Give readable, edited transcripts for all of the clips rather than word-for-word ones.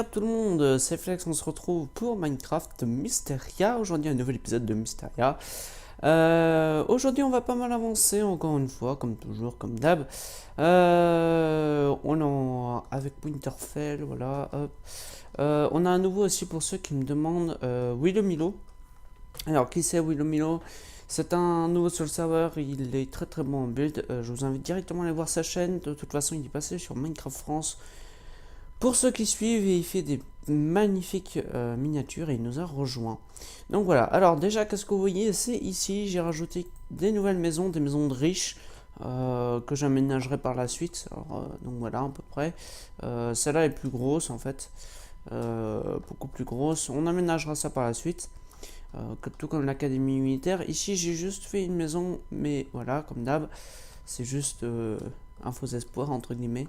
up tout le monde, c'est Flex, on se retrouve pour Minecraft Mysteria. Aujourd'hui un nouvel épisode de Mysteria. Aujourd'hui on va pas mal avancer encore une fois, comme toujours, comme d'hab. Avec Winterfell, voilà, hop. On a un nouveau aussi pour ceux qui me demandent, Willowmilo. Alors qui c'est Willowmilo? C'est un nouveau sur le serveur, il est très très bon en build. Je vous invite directement à aller voir sa chaîne. De toute façon il est passé sur Minecraft France. Pour ceux qui suivent, il fait des magnifiques miniatures et il nous a rejoint. Donc voilà, alors déjà qu'est-ce que vous voyez, c'est ici j'ai rajouté des nouvelles maisons, des maisons de riches que j'aménagerai par la suite. Alors, donc voilà à peu près. Celle-là est plus grosse en fait, beaucoup plus grosse. On aménagera ça par la suite. Tout comme l'académie militaire. Ici j'ai juste fait une maison, mais voilà, comme d'hab, c'est juste un faux espoir entre guillemets.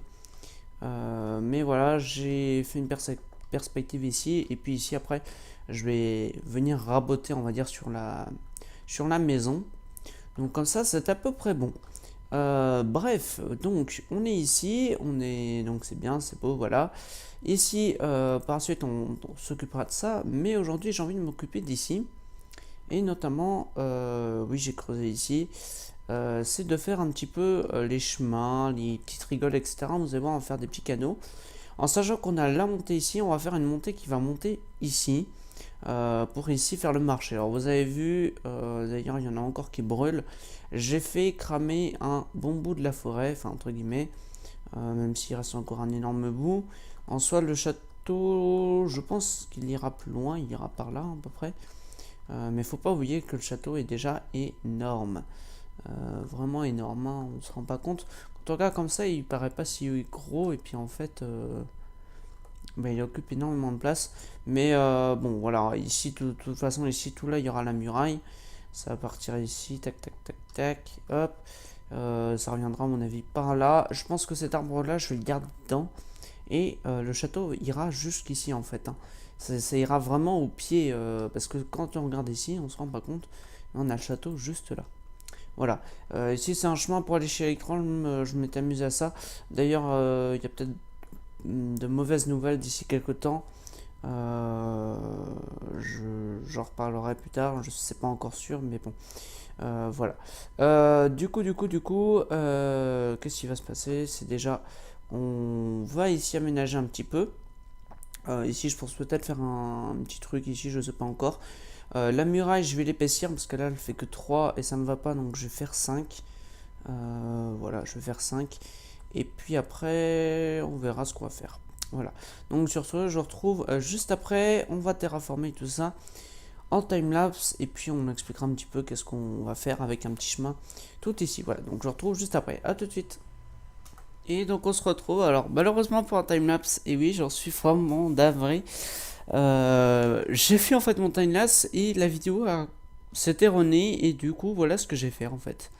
Mais voilà, j'ai fait une perspective ici, et puis ici après, je vais venir raboter, on va dire, sur la maison. Donc comme ça, c'est à peu près bon. Bref, donc on est ici, donc c'est bien, c'est beau, voilà. Ici, par la suite, on s'occupera de ça, mais aujourd'hui, j'ai envie de m'occuper d'ici. Et notamment, oui, j'ai creusé ici. C'est de faire un petit peu les chemins, les petites rigoles, etc. Vous allez voir, on va faire des petits canaux. En sachant qu'on a la montée ici, on va faire une montée qui va monter ici. Pour ici faire le marché. Alors vous avez vu, d'ailleurs il y en a encore qui brûlent. J'ai fait cramer un bon bout de la forêt, enfin entre guillemets. Même s'il reste encore un énorme bout. En soi le château, je pense qu'il ira plus loin, il ira par là à peu près. Mais faut pas oublier que le château est déjà énorme. Vraiment énorme, hein, on se rend pas compte. Quand on regarde comme ça, il paraît pas si gros, et puis en fait, il occupe énormément de place. Mais bon, voilà, ici, de toute façon, ici, tout là, il y aura la muraille. Ça va partir ici, tac, tac, tac, tac, hop. Ça reviendra, à mon avis, par là. Je pense que cet arbre-là, je vais le garder dedans. Et le château ira jusqu'ici, en fait, hein. Ça ira vraiment au pied, parce que quand on regarde ici, on se rend pas compte. On a le château juste là. Voilà. Ici, c'est un chemin pour aller chez Electron. Je m'étais amusé à ça. D'ailleurs, il y a peut-être de mauvaises nouvelles d'ici quelques temps. J'en reparlerai plus tard. Je sais pas encore sûr, mais bon. Voilà. Du coup, qu'est-ce qui va se passer? C'est déjà, on va ici aménager un petit peu. Ici, je pense peut-être faire un petit truc ici, je sais pas encore. La muraille, je vais l'épaissir parce que là, elle fait que 3 et ça me va pas, donc je vais faire 5. Voilà, je vais faire 5. Et puis après, on verra ce qu'on va faire. Voilà. Donc sur ce, je retrouve juste après. On va terraformer tout ça en timelapse. Et puis on expliquera un petit peu qu'est-ce qu'on va faire avec un petit chemin tout ici. Voilà, donc je retrouve juste après. A tout de suite. Et donc on se retrouve. Alors malheureusement pour un timelapse, et oui, j'en suis vraiment navré. J'ai fait en fait mon timelapse et la vidéo s'est erronée. Et du coup, voilà ce que j'ai fait en fait.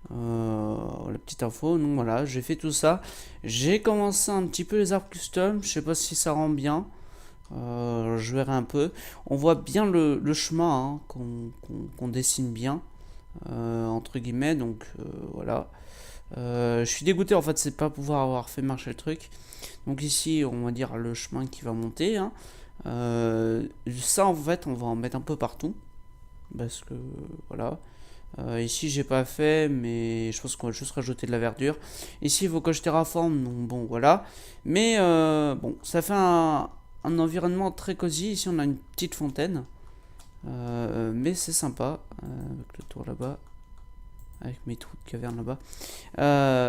La petite info, donc voilà, j'ai fait tout ça. J'ai commencé un petit peu les arbres custom, je sais pas si ça rend bien. Je verrai un peu. On voit bien le chemin, hein, qu'on dessine bien, entre guillemets, donc voilà. Je suis dégoûté en fait, c'est pas pouvoir avoir fait marcher le truc. Donc ici, on va dire le chemin qui va monter, hein. Ça en fait, on va en mettre un peu partout. Parce que voilà. Ici j'ai pas fait, mais je pense qu'on va juste rajouter de la verdure. Ici il faut que je terraforme, donc bon voilà. Mais bon, ça fait un environnement très cosy. Ici on a une petite fontaine, mais c'est sympa, avec le tour là-bas, avec mes trous de caverne là-bas.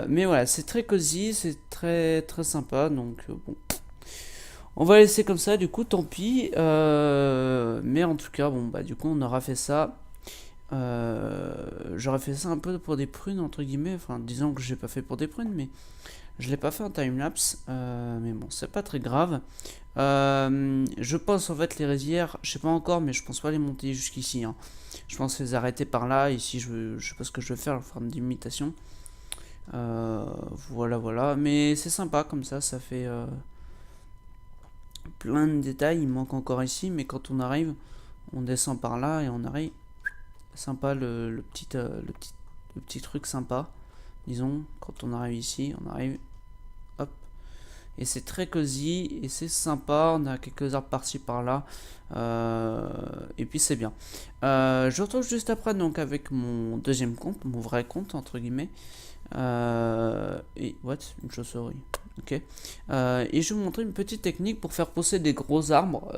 Mais voilà, c'est très cosy, c'est très très sympa, donc bon. On va laisser comme ça, du coup tant pis. Mais en tout cas, bon bah du coup on aura fait ça. J'aurais fait ça un peu pour des prunes entre guillemets, enfin disons que j'ai pas fait pour des prunes, mais je l'ai pas fait en timelapse, mais bon c'est pas très grave. Je pense en fait les rizières, je sais pas encore, mais je pense pas les monter jusqu'ici, hein. Je pense les arrêter par là. Ici je sais pas ce que je vais faire, forme d'imitation. Voilà, mais c'est sympa comme ça fait plein de détails. Il manque encore ici, mais quand on arrive, on descend par là et on arrive. Sympa le petit truc sympa, disons. Quand on arrive ici, on arrive, hop, et c'est très cosy et c'est sympa. On a quelques arbres par-ci par-là, et puis c'est bien. Je retrouve juste après donc avec mon deuxième compte, mon vrai compte entre guillemets. Et what, une chauve-souris. Ok. Et je vais vous montrer une petite technique pour faire pousser des gros arbres,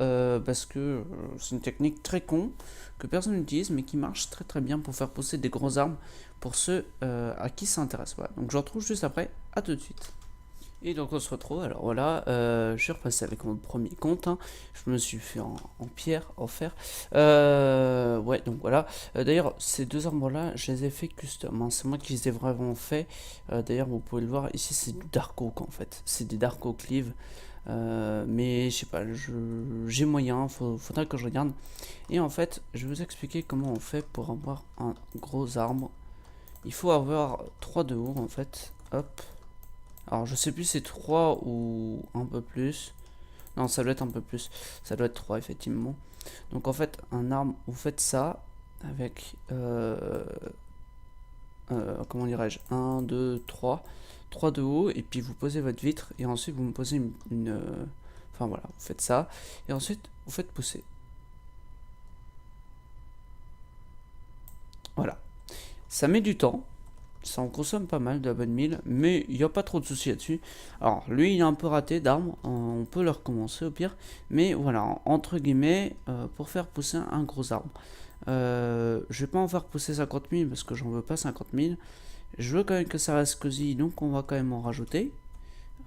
parce que c'est une technique très con que personne n'utilise mais qui marche très très bien pour faire pousser des gros arbres pour ceux à qui ça intéresse. Voilà. Donc je retrouve juste après, à tout de suite. Et donc on se retrouve, alors voilà, je suis repassé avec mon premier compte, hein. Je me suis fait en pierre, en fer. Ouais, donc voilà. D'ailleurs, ces deux arbres là, je les ai fait custom, hein. C'est moi qui les ai vraiment fait. D'ailleurs, vous pouvez le voir, ici c'est du Dark Oak en fait. C'est des Dark Oak Leaf. Mais je sais pas, j'ai moyen, faudrait que je regarde. Et en fait, je vais vous expliquer comment on fait pour avoir un gros arbre. Il faut avoir 3 de haut en fait. Hop. Alors je sais plus si c'est 3 ou un peu plus. Non, ça doit être un peu plus. Ça doit être 3 effectivement. Donc en fait, un arbre, vous faites ça avec... comment dirais-je, 1, 2, 3. 3 de haut, et puis vous posez votre vitre, et ensuite vous me posez enfin voilà, vous faites ça, et ensuite vous faites pousser. Voilà. Ça met du temps. Ça en consomme pas mal de la bonne mille, mais il n'y a pas trop de soucis là-dessus. Alors, lui, il est un peu raté d'arbre, on peut le recommencer au pire, mais voilà, entre guillemets, pour faire pousser un gros arbre. Je vais pas en faire pousser 50 000 parce que j'en veux pas 50 000. Je veux quand même que ça reste cosy, donc on va quand même en rajouter.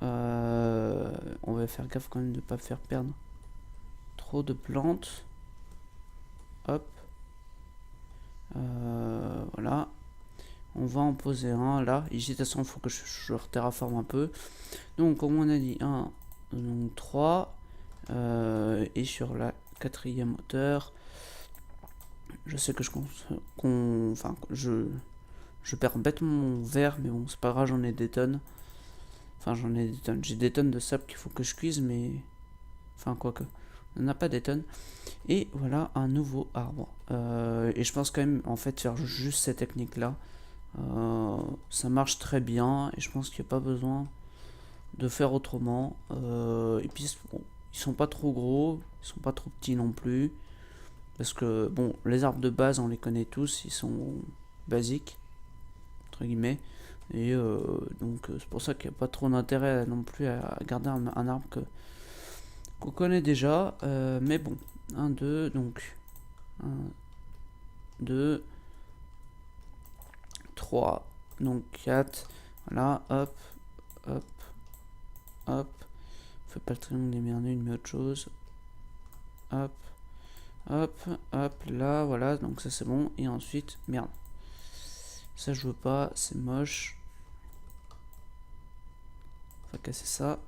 On va faire gaffe quand même de ne pas faire perdre trop de plantes. Hop. Voilà. On va en poser un là. Ici, de toute façon, il faut que je terraforme un peu. Donc, comme on a dit, 1, donc 3. Et sur la quatrième hauteur, je sais que je perds bêtement mon verre, mais bon, c'est pas grave, j'en ai des tonnes. Enfin, j'en ai des tonnes. J'ai des tonnes de sable qu'il faut que je cuise, mais. Enfin, quoique. On n'a pas des tonnes. Et voilà un nouveau arbre. Et je pense quand même, en fait, faire juste cette technique-là. Ça marche très bien et je pense qu'il n'y a pas besoin de faire autrement. Et puis bon, ils sont pas trop gros, ils sont pas trop petits non plus. Parce que bon, les arbres de base on les connaît tous, ils sont basiques, entre guillemets. Et donc c'est pour ça qu'il n'y a pas trop d'intérêt non plus à garder un arbre qu'on connaît déjà. Mais bon, 1, 2, donc 1, 2, 3, donc 4, voilà, hop, hop, hop, fais pas le triangle des merveilles, mais autre chose, hop, hop, hop, là, voilà, donc ça c'est bon, et ensuite, merde, ça je veux pas, c'est moche, on va casser ça,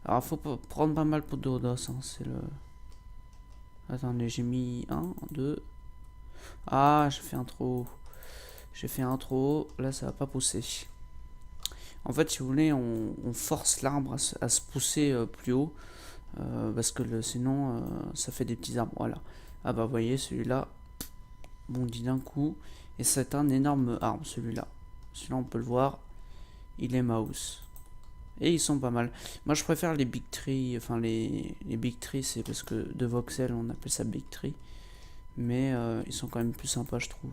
alors faut prendre pas mal pour de Rhodos, hein, c'est le, attendez, j'ai mis 1, 2, ah, j'ai fait un trop haut, là ça va pas pousser. En fait, si vous voulez, on force l'arbre à se pousser plus haut, parce que sinon, ça fait des petits arbres. Voilà. Ah bah, vous voyez, celui-là bondit d'un coup, et c'est un énorme arbre, celui-là. Celui-là, on peut le voir, il est mouse. Et ils sont pas mal. Moi, je préfère les big trees, enfin les big trees, c'est parce que de voxel, on appelle ça big tree. Mais ils sont quand même plus sympas, je trouve.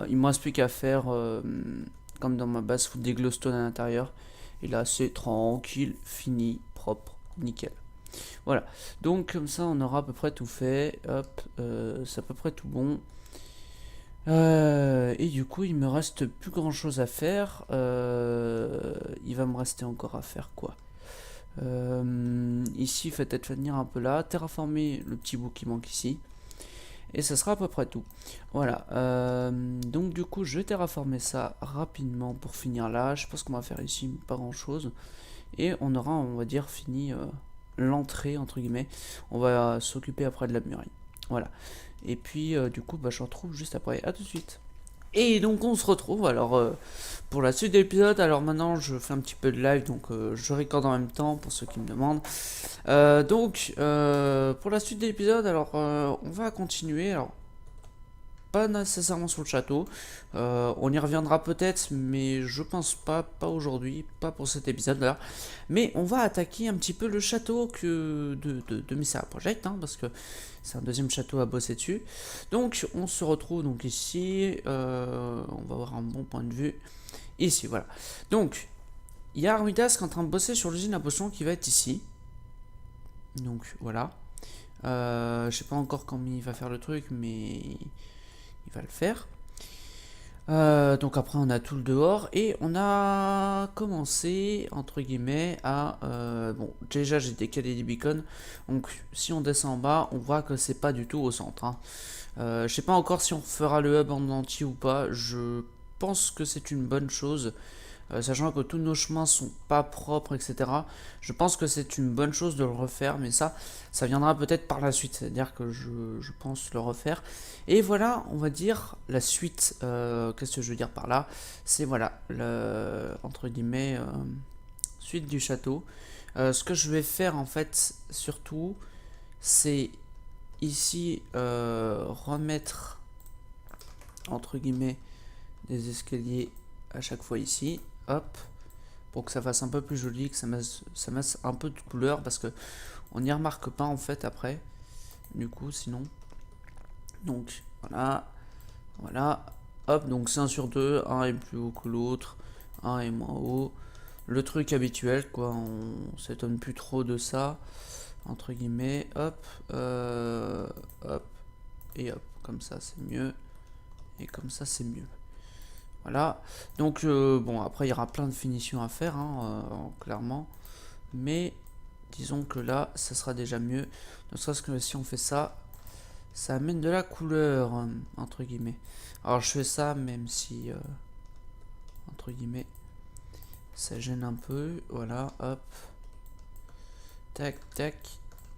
Il me reste plus qu'à faire... comme dans ma base, foutre des glowstone à l'intérieur. Et là, c'est tranquille, fini, propre, nickel. Voilà. Donc, comme ça, on aura à peu près tout fait. Hop, c'est à peu près tout bon. Et du coup, il me reste plus grand chose à faire. Il va me rester encore à faire quoi? Ici, faites peut-être venir un peu là. Terraformer le petit bout qui manque ici. Et ça sera à peu près tout. Voilà. Donc du coup, je vais terraformer ça rapidement pour finir là. Je pense qu'on va faire ici pas grand chose. Et on aura, on va dire, fini l'entrée, entre guillemets. On va s'occuper après de la muraille. Voilà. Et puis, du coup, bah, je retrouve juste après. À tout de suite. Et donc on se retrouve alors pour la suite de l'épisode. Alors maintenant je fais un petit peu de live, donc je recorde en même temps pour ceux qui me demandent. Donc pour la suite de l'épisode, alors on va continuer. Alors pas nécessairement sur le château. On y reviendra peut-être, mais je pense pas aujourd'hui, pas pour cet épisode là. Mais on va attaquer un petit peu le château de Mysteria Project, hein, parce que c'est un deuxième château à bosser dessus. Donc on se retrouve donc ici, on va avoir un bon point de vue ici, voilà. Donc il y a Armidas qui est en train de bosser sur l'usine à potions qui va être ici. Donc voilà. Je sais pas encore quand il va faire le truc, mais il va le faire. Donc après on a tout le dehors et on a commencé entre guillemets à bon, déjà j'ai décalé les beacons, donc si on descend en bas on voit que c'est pas du tout au centre, hein. Je sais pas encore si on fera le hub en entier ou pas. Je pense que c'est une bonne chose. Sachant que tous nos chemins sont pas propres, etc. Je pense que c'est une bonne chose de le refaire, mais ça viendra peut-être par la suite, c'est-à-dire que je pense le refaire. Et voilà, on va dire la suite. Qu'est-ce que je veux dire par là? C'est voilà, entre guillemets, suite du château. Ce que je vais faire en fait, surtout, c'est ici remettre entre guillemets des escaliers à chaque fois ici. Hop, pour que ça fasse un peu plus joli, que ça mette un peu de couleur, parce que on n'y remarque pas en fait après, du coup sinon. Donc voilà, voilà, hop, donc c'est 1 sur 2, un est plus haut que l'autre, un est moins haut, le truc habituel quoi, on s'étonne plus trop de ça, entre guillemets, hop, hop, et hop, comme ça c'est mieux, et comme ça c'est mieux. Voilà, donc bon, après il y aura plein de finitions à faire, hein, clairement, mais disons que là, ça sera déjà mieux, ne serait-ce que si on fait ça, ça amène de la couleur, entre guillemets. Alors je fais ça même si, entre guillemets, ça gêne un peu, voilà, hop, tac, tac,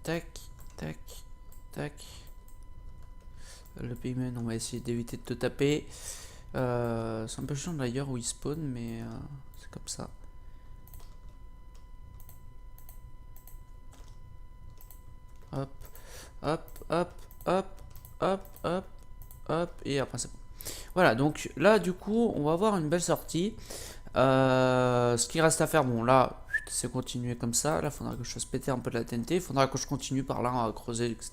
tac, tac, tac. Le payment, on va essayer d'éviter de te taper. C'est un peu chiant d'ailleurs où il spawn, mais c'est comme ça. Hop, hop, hop, hop, hop, hop, hop, et après c'est bon. Voilà, donc là du coup, on va avoir une belle sortie. Ce qui reste à faire, bon là, c'est continuer comme ça. Là, il faudra que je fasse péter un peu de la TNT. Il faudra que je continue par là à creuser, etc.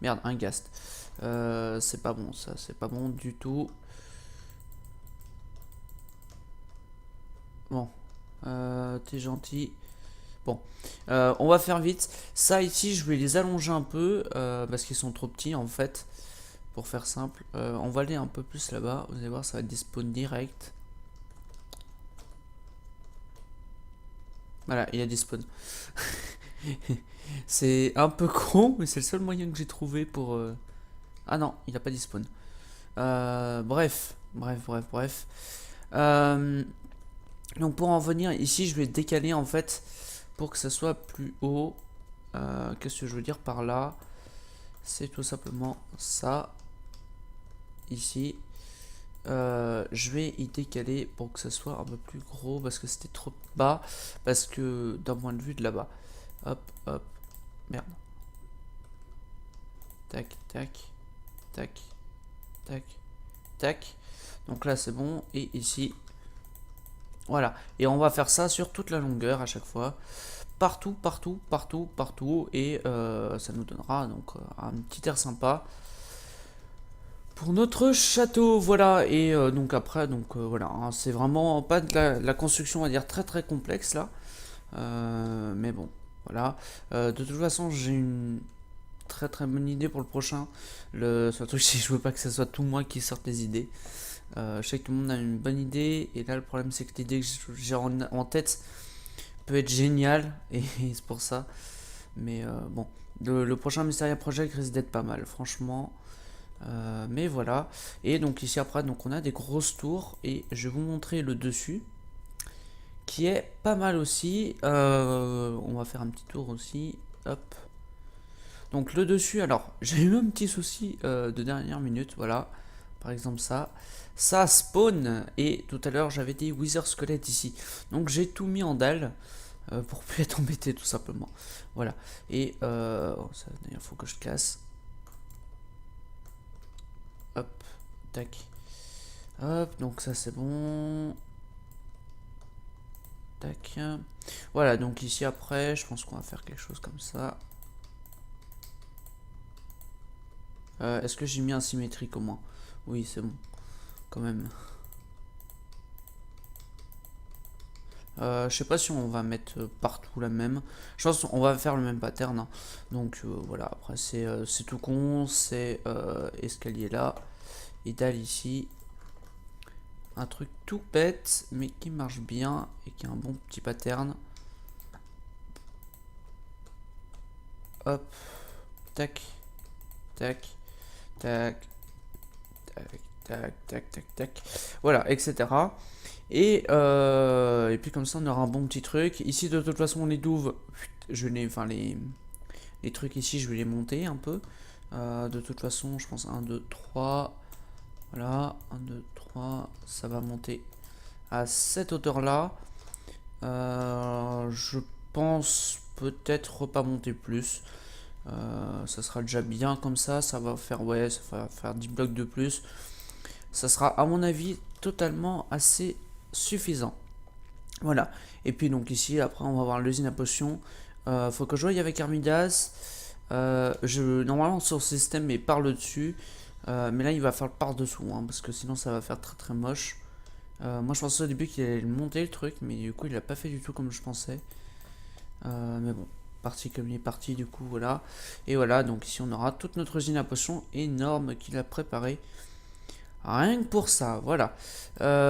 Merde, un ghast. C'est pas bon ça, c'est pas bon du tout. Bon, t'es gentil. Bon, on va faire vite. Ça ici, je vais les allonger un peu parce qu'ils sont trop petits en fait. Pour faire simple, on va aller un peu plus là-bas. Vous allez voir, ça va être des spawns direct. Voilà, il y a des spawns. C'est un peu con, mais c'est le seul moyen que j'ai trouvé pour. Ah non, il n'a pas de spawn. Bref. Donc pour en venir ici, je vais décaler en fait pour que ça soit plus haut. Qu'est-ce que je veux dire par là? C'est tout simplement ça. Ici. Je vais y décaler pour que ça soit un peu plus gros parce que c'était trop bas. Parce que d'un point de vue de là-bas. Hop, hop. Merde. Tac, tac. Tac. Tac. Tac. Donc là c'est bon. Et ici. Voilà. Et on va faire ça sur toute la longueur à chaque fois. Partout, partout, partout, partout. Et ça nous donnera donc un petit air sympa. Pour notre château, voilà, et donc après, donc voilà, hein, c'est vraiment pas de la construction, on va dire, très très complexe là, mais bon, voilà. De toute façon, j'ai une très très bonne idée pour le prochain. Le seul truc, c'est que je veux pas que ce soit tout moi qui sorte les idées. Je sais que tout le monde a une bonne idée, et là le problème c'est que l'idée que j'ai en tête peut être géniale, et c'est pour ça. Mais bon, le prochain Mysteria Project risque d'être pas mal, franchement. Mais voilà, et donc ici après donc on a des grosses tours et je vais vous montrer le dessus qui est pas mal aussi. On va faire un petit tour aussi, hop. Donc le dessus, alors j'ai eu un petit souci de dernière minute, voilà, par exemple ça spawn, et tout à l'heure j'avais des wither squelettes ici, donc j'ai tout mis en dalle pour plus être embêté tout simplement, voilà. Et ça d'ailleurs faut que je casse. Hop, tac. Hop, donc ça c'est bon. Tac. Voilà, donc ici après, je pense qu'on va faire quelque chose comme ça. Est-ce que j'ai mis un symétrique au moins? Oui, c'est bon, quand même. Je sais pas si on va mettre partout la même. Je pense qu'on va faire le même pattern, hein. Donc voilà, après c'est tout con, c'est escalier là, et dalle ici. Un truc tout bête, mais qui marche bien et qui a un bon petit pattern. Hop, tac, tac, tac, tac, tac, tac, tac, tac. Voilà, etc. Et puis comme ça on aura un bon petit truc. Ici de toute façon les douves, je les, enfin les trucs ici je vais les monter un peu. De toute façon je pense 1, 2, 3. Voilà, 1, 2, 3. Ça va monter à cette hauteur là. Je pense peut-être pas monter plus. Ça sera déjà bien comme ça. Ça va faire, ouais, ça va faire 10 blocs de plus. Ça sera à mon avis totalement assez suffisant. Voilà. Et puis donc ici, après, on va voir l'usine à potions. Faut que je voie avec Armidas. Normalement sur le système, mais par le dessus. Mais là, il va faire le par dessous, hein, parce que sinon, ça va faire très très moche. Moi, je pensais au début qu'il allait monter le truc, mais du coup, il l'a pas fait du tout comme je pensais. Mais bon, parti comme il est parti, du coup, voilà. Et voilà, donc ici, on aura toute notre usine à potions énorme qu'il a préparée. Rien que pour ça, voilà.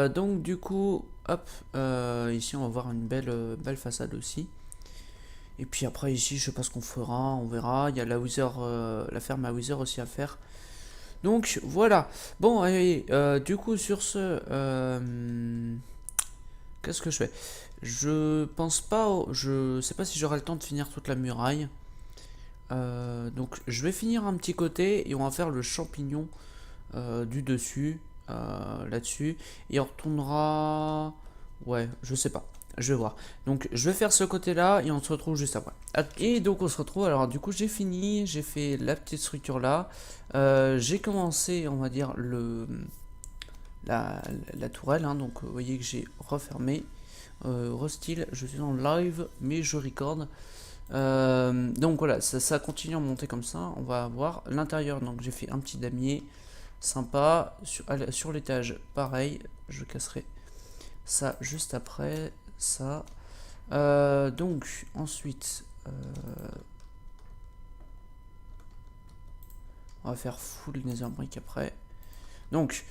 Donc du coup, hop, ici on va voir une belle façade aussi. Et puis après ici, je sais pas ce qu'on fera, on verra. Il y a la Wither, la ferme à Wither aussi à faire. Donc voilà. Bon, allez, du coup sur ce, qu'est-ce que je fais? Je pense pas, je sais pas si j'aurai le temps de finir toute la muraille. Donc je vais finir un petit côté et on va faire le champignon du dessus, là-dessus, et on retournera, ouais, je sais pas, je vais voir. Donc je vais faire ce côté là et on se retrouve juste après. Et donc on se retrouve, alors du coup j'ai fini, j'ai fait la petite structure là. J'ai commencé, on va dire, la tourelle, hein. Donc vous voyez que j'ai refermé, restyle, je suis en live mais je record. Donc voilà, ça continue à monter comme ça. On va voir l'intérieur, donc j'ai fait un petit damier sympa. Sur l'étage, pareil, je casserai ça juste après ça. Donc ensuite, on va faire full nether brick après. Donc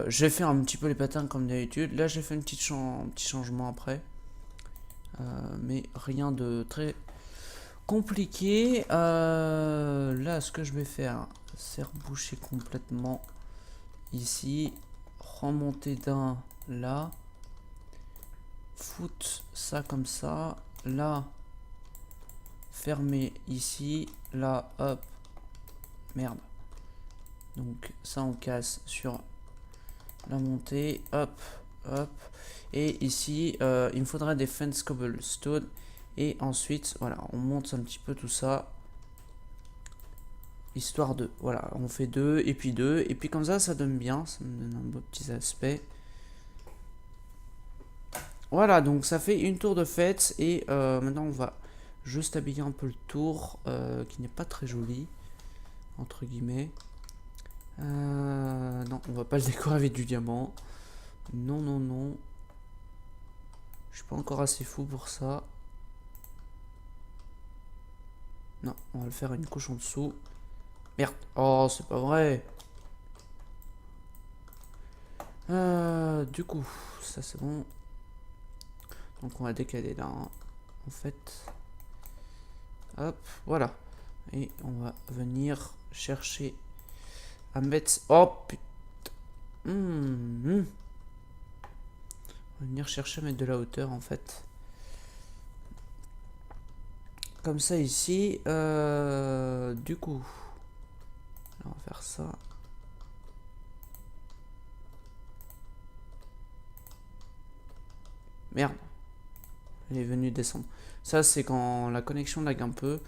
j'ai fait un petit peu les patterns comme d'habitude. Là j'ai fait un petit changement après, mais rien de très compliqué. Là ce que je vais faire, c'est reboucher complètement ici, remonter d'un là, foutre ça comme ça, là fermer ici, là hop, merde, donc ça on casse sur la montée, hop hop, et ici il me faudrait des fence cobblestone, et ensuite voilà on monte un petit peu tout ça histoire de, voilà, on fait deux et puis comme ça donne bien, ça me donne un beau petit aspect. Voilà, donc ça fait une tour de fête, et maintenant on va juste habiller un peu le tour, qui n'est pas très joli, entre guillemets. Non, on va pas le décorer avec du diamant. Non, non, non. Je suis pas encore assez fou pour ça. Non, on va le faire une couche en dessous. Merde. Oh, c'est pas vrai. Du coup, ça c'est bon. Donc on va décaler là, hein, en fait. Hop, voilà. Et on va venir chercher à mettre... Oh putain. On va venir chercher à mettre de la hauteur en fait. Comme ça ici. Du coup, on va faire ça. Merde. Elle est venue descendre. Ça c'est quand la connexion lag un peu.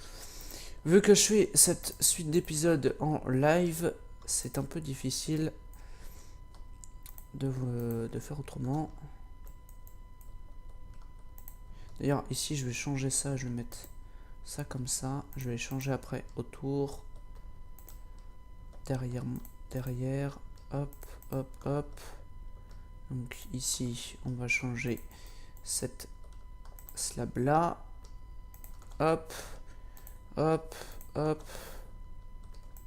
Vu que je fais cette suite d'épisodes en live, c'est un peu difficile de faire autrement. D'ailleurs, ici, je vais changer ça. Je vais mettre ça comme ça. Je vais changer après autour. Derrière. Hop, hop, hop. Donc ici, on va changer cette slab là. Hop, hop, hop.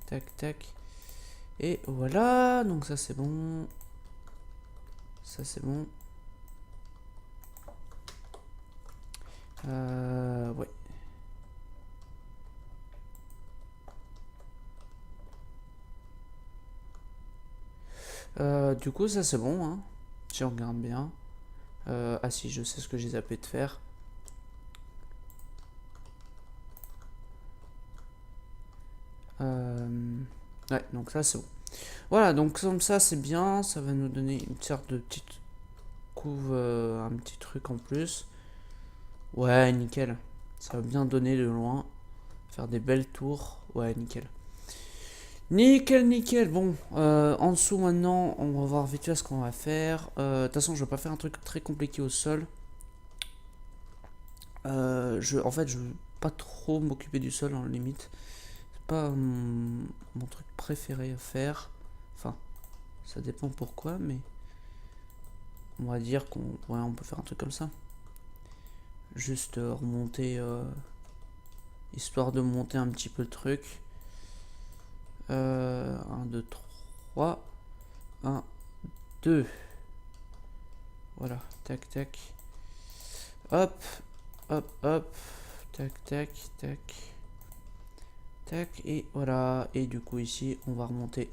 Tac, tac. Et voilà. Donc ça, c'est bon. Ça, c'est bon. Ouais. Du coup, ça, c'est bon, hein. Si on regarde bien. Ah si, je sais ce que j'ai zappé de faire. Ouais, donc ça, c'est bon. Voilà, donc comme ça, c'est bien. Ça va nous donner une sorte de petite couve, un petit truc en plus. Ouais, nickel. Ça va bien donner de loin. Faire des belles tours. Ouais, nickel. Nickel, nickel. Bon, en dessous maintenant, on va voir vite fait ce qu'on va faire. De toute façon, je vais pas faire un truc très compliqué au sol. En fait, je veux pas trop m'occuper du sol en limite. C'est pas mon truc préféré à faire. Enfin, ça dépend pourquoi, mais on va dire on peut faire un truc comme ça. Juste remonter, histoire de monter un petit peu le truc. 1, 2, 3. 1, 2. Voilà, tac, tac. Hop, hop, hop. Tac, tac, tac. Tac, et voilà. Et du coup, ici, on va remonter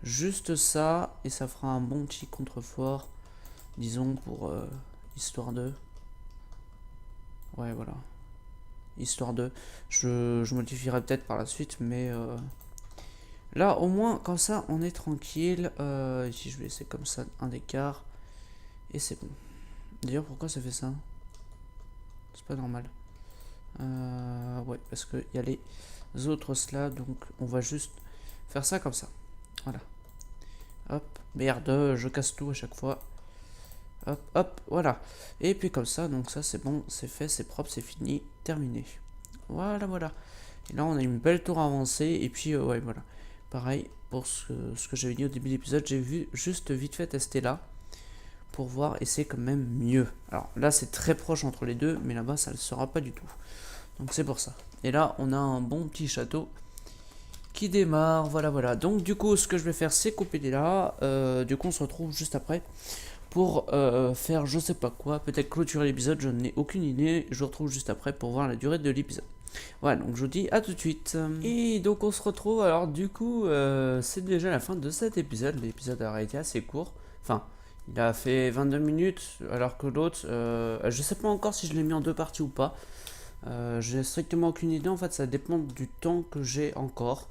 juste ça. Et ça fera un bon petit contrefort. Disons pour histoire de. Ouais, voilà. Histoire de. Je modifierai peut-être par la suite, mais là, au moins, comme ça, on est tranquille. Ici, je vais laisser comme ça un écart. Et c'est bon. D'ailleurs, pourquoi ça fait ça? C'est pas normal. Ouais, parce qu'il y a les autres slabs, donc on va juste faire ça comme ça. Voilà. Hop, merde, je casse tout à chaque fois. Hop, hop, voilà. Et puis comme ça, donc ça c'est bon, c'est fait, c'est propre, c'est fini, terminé. Voilà, voilà. Et là on a une belle tour avancée, et puis ouais, voilà. Pareil, pour ce que j'avais dit au début de l'épisode, j'ai vu juste vite fait tester là, pour voir, et c'est quand même mieux. Alors là c'est très proche entre les deux, mais là-bas ça ne le sera pas du tout. Donc c'est pour ça. Et là on a un bon petit château qui démarre, voilà, voilà. Donc du coup ce que je vais faire c'est couper les là, du coup on se retrouve juste après pour faire je sais pas quoi, peut-être clôturer l'épisode, je n'ai aucune idée, je vous retrouve juste après pour voir la durée de l'épisode. Voilà, donc je vous dis à tout de suite. Et donc on se retrouve, alors du coup c'est déjà la fin de cet épisode, l'épisode a été assez court, enfin il a fait 22 minutes alors que l'autre, je sais pas encore si je l'ai mis en deux parties ou pas, j'ai strictement aucune idée, en fait ça dépend du temps que j'ai encore.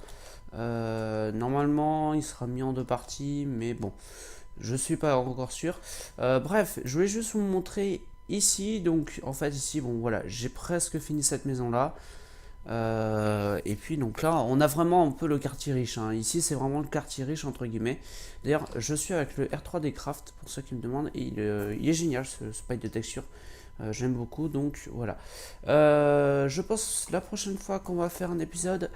Normalement il sera mis en deux parties, mais bon, je suis pas encore sûr. Bref, je voulais juste vous montrer ici. Donc en fait ici, bon voilà, j'ai presque fini cette maison là. Et puis donc là, on a vraiment un peu le quartier riche, hein. Ici c'est vraiment le quartier riche entre guillemets. D'ailleurs, je suis avec le R3D Craft pour ceux qui me demandent. Et il est génial ce pack de texture. J'aime beaucoup, donc voilà. Je pense la prochaine fois qu'on va faire un épisode,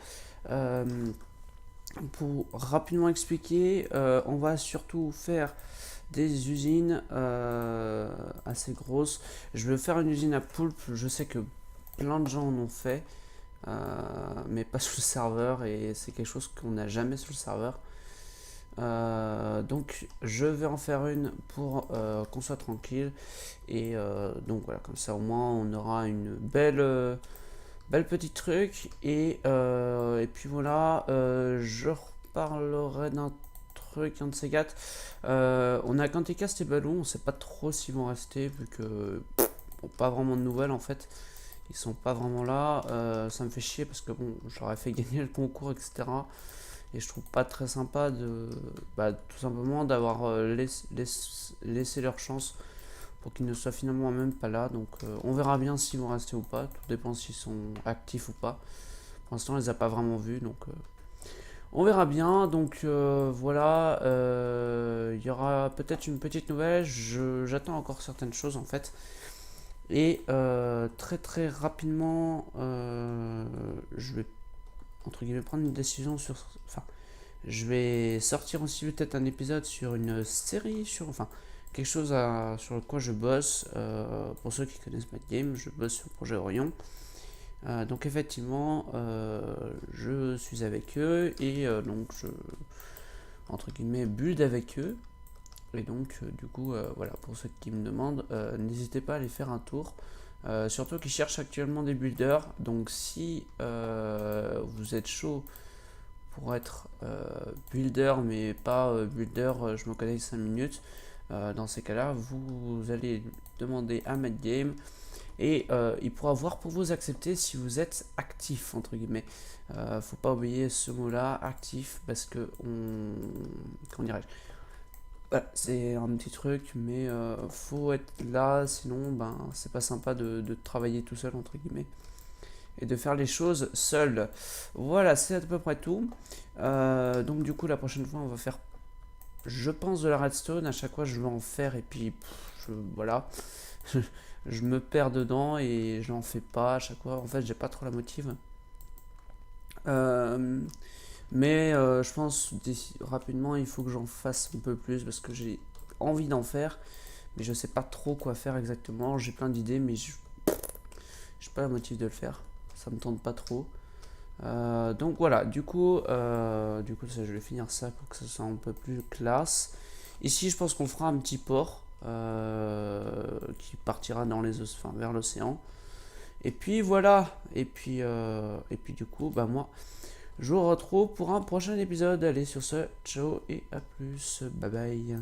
pour rapidement expliquer, on va surtout faire des usines assez grosses. Je vais faire une usine à poulpe, je sais que plein de gens en ont fait, mais pas sur le serveur, et c'est quelque chose qu'on n'a jamais sur le serveur. Donc je vais en faire une pour qu'on soit tranquille, et donc voilà, comme ça au moins on aura une belle petit truc, et puis voilà, je reparlerai d'un truc, un de ces quatre. On a Quantica et Ballon, on sait pas trop s'ils vont rester, vu que bon, pas vraiment de nouvelles en fait, ils sont pas vraiment là. Ça me fait chier parce que bon, j'aurais fait gagner le concours, etc. Et je trouve pas très sympa de tout simplement d'avoir laissé leur chance pour qu'ils ne soient finalement même pas là. Donc on verra bien s'ils vont rester ou pas, tout dépend s'ils sont actifs ou pas. Pour l'instant on les a pas vraiment vus, donc On verra bien, donc voilà, il y aura peut-être une petite nouvelle, j'attends encore certaines choses en fait, et très très rapidement, je vais entre guillemets prendre une décision sur, enfin, je vais sortir aussi peut-être un épisode sur une série, enfin, quelque chose sur quoi je bosse, pour ceux qui connaissent Mad Game, je bosse sur le projet Orion. Donc effectivement, je suis avec eux et donc je, entre guillemets, build avec eux. Et donc du coup, voilà, pour ceux qui me demandent, n'hésitez pas à aller faire un tour. Surtout qu'ils cherchent actuellement des builders. Donc si vous êtes chaud pour être builder, mais pas builder, je me connais 5 minutes, dans ces cas-là, vous allez demander à Mad Game et il pourra voir pour vous accepter si vous êtes actif entre guillemets. Faut pas oublier ce mot-là, actif, parce que comment dirais-je, voilà, c'est un petit truc, mais faut être là, sinon ben c'est pas sympa de travailler tout seul entre guillemets et de faire les choses seul. Voilà, c'est à peu près tout. Donc du coup la prochaine fois on va faire, je pense, de la redstone. À chaque fois je vais en faire et puis voilà. Je me perds dedans et je n'en fais pas à chaque fois. En fait, j'ai pas trop la motive. Euh, mais je pense rapidement, il faut que j'en fasse un peu plus parce que j'ai envie d'en faire, mais je sais pas trop quoi faire exactement. J'ai plein d'idées, mais j'ai pas la motive de le faire. Ça me tente pas trop. Donc voilà, du coup ça, je vais finir ça pour que ça soit un peu plus classe. Ici, je pense qu'on fera un petit port qui partira dans les, enfin, vers l'océan. Et puis voilà, et puis du coup, bah moi, je vous retrouve pour un prochain épisode. Allez, sur ce, ciao et à plus, bye bye.